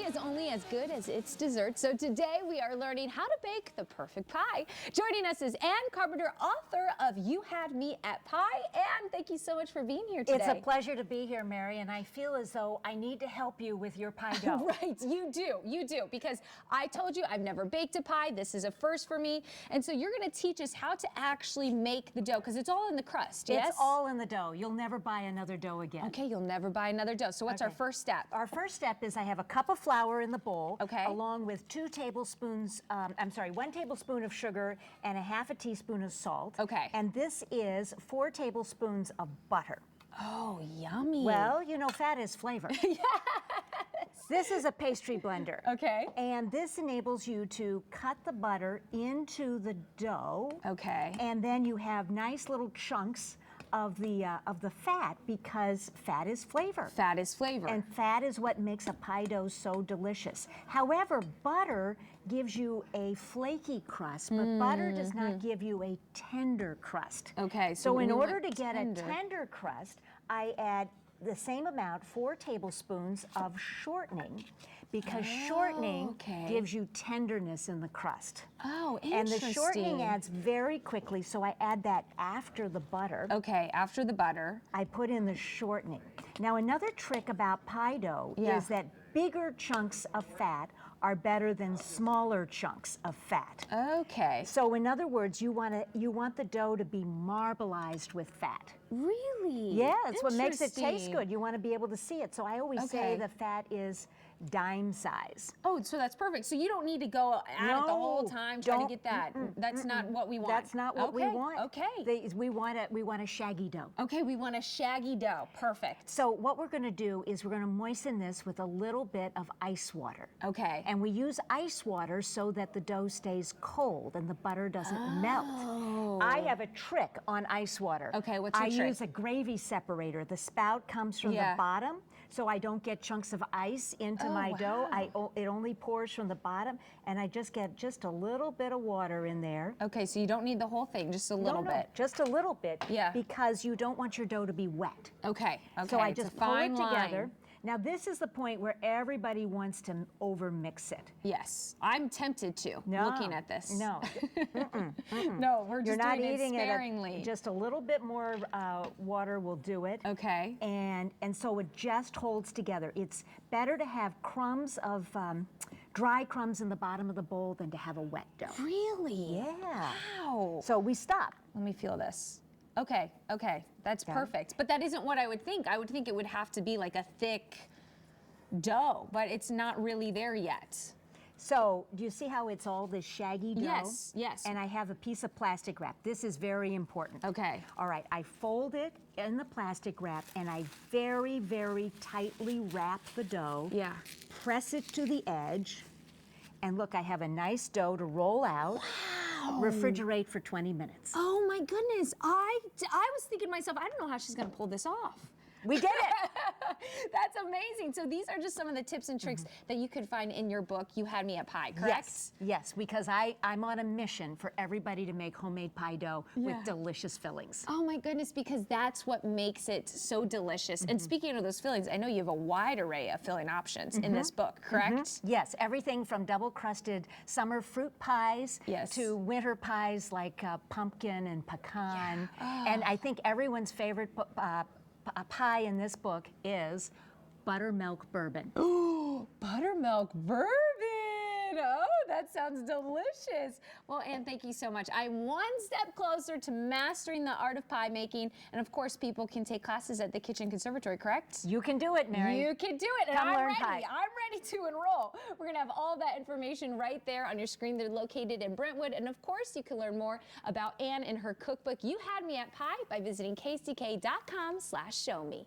is only as good as its dessert. So today we are learning how to bake the perfect pie. Joining us is Ann Carpenter, author of You Had Me at Pie. Ann, thank you so much for being here today. It's a pleasure to be here, Mary, and I feel as though I need to help you with your pie dough. Right, you do, because I told you I've never baked a pie. This is a first for me. And so you're going to teach us how to actually make the dough, because it's all in the crust, yes? It's all in the dough. You'll never buy another dough again. Okay, you'll never buy another dough. So what's our first step? Our first step is I have a cup of flour in the bowl, okay, along with 1 tablespoon of sugar and a half a teaspoon of salt. Okay. And this is 4 tablespoons of butter. Oh, yummy. Well, you know, fat is flavor. Yes. This is a pastry blender. Okay. And this enables you to cut the butter into the dough. Okay. And then you have nice little chunks of the fat, because fat is flavor. Fat is flavor. And fat is what makes a pie dough so delicious. However, butter gives you a flaky crust, but butter does not give you a tender crust. Okay. So in order to get a tender crust, I add the same amount, 4 tablespoons of shortening, because shortening gives you tenderness in the crust. Oh, interesting. And the shortening adds very quickly, so I add that after the butter. Okay, after the butter. I put in the shortening. Now, another trick about pie dough is that bigger chunks of fat are better than smaller chunks of fat. Okay. So in other words, you want the dough to be marbleized with fat. Really? Yeah, it's what makes it taste good. You want to be able to see it. So I always say the fat is dime size. Oh, so that's perfect. So you don't need to go at it the whole time trying to get that. That's not what we want. That's not what we want. Okay. We want a shaggy dough. Okay, we want a shaggy dough. Perfect. So what we're going to do is we're going to moisten this with a little bit of ice water. Okay. And we use ice water so that the dough stays cold and the butter doesn't melt. I have a trick on ice water. Okay, what's your trick? I use a gravy separator. The spout comes from the bottom, so I don't get chunks of ice into my dough. It only pours from the bottom, and I just get just a little bit of water in there. Okay, so you don't need the whole thing, just a little bit. Just a little bit, yeah, because you don't want your dough to be wet. Okay, so I just pull it together. Now this is the point where everybody wants to over mix it. Yes, I'm tempted to, looking at this. No, no, we're just not doing eating it sparingly. Just a little bit more water will do it. Okay. And so it just holds together. It's better to have crumbs of dry crumbs in the bottom of the bowl than to have a wet dough. Really? Yeah. Wow. So we stop. Let me feel this. Okay, that's perfect. But that isn't what I would think. I would think it would have to be like a thick dough, but it's not really there yet. So do you see how it's all this shaggy dough? Yes, yes. And I have a piece of plastic wrap. This is very important. Okay. All right, I fold it in the plastic wrap and I very, very tightly wrap the dough. Yeah. Press it to the edge. And look, I have a nice dough to roll out. Wow. Refrigerate for 20 minutes. Oh my goodness. I was thinking to myself, I don't know how she's going to pull this off. We did it. That's amazing. So these are just some of the tips and tricks that you could find in your book, You Had Me at Pie, correct? Yes, yes, because I'm on a mission for everybody to make homemade pie dough with delicious fillings. Oh my goodness, because that's what makes it so delicious. And speaking of those fillings, I know you have a wide array of filling options in this book, correct? Yes, everything from double-crusted summer fruit pies to winter pies like pumpkin and pecan. And I think everyone's favorite pie in this book is buttermilk bourbon. Oh, buttermilk bourbon. Oh, that sounds delicious. Well, Ann, thank you so much. I'm one step closer to mastering the art of pie making. And of course, people can take classes at the Kitchen Conservatory, correct? You can do it, Mary. You can do it. Come and learn pie. I'm ready to enroll. We're going to have all that information right there on your screen. They're located in Brentwood. And of course, you can learn more about Ann and her cookbook, You Had Me at Pie, by visiting kck.com/showme.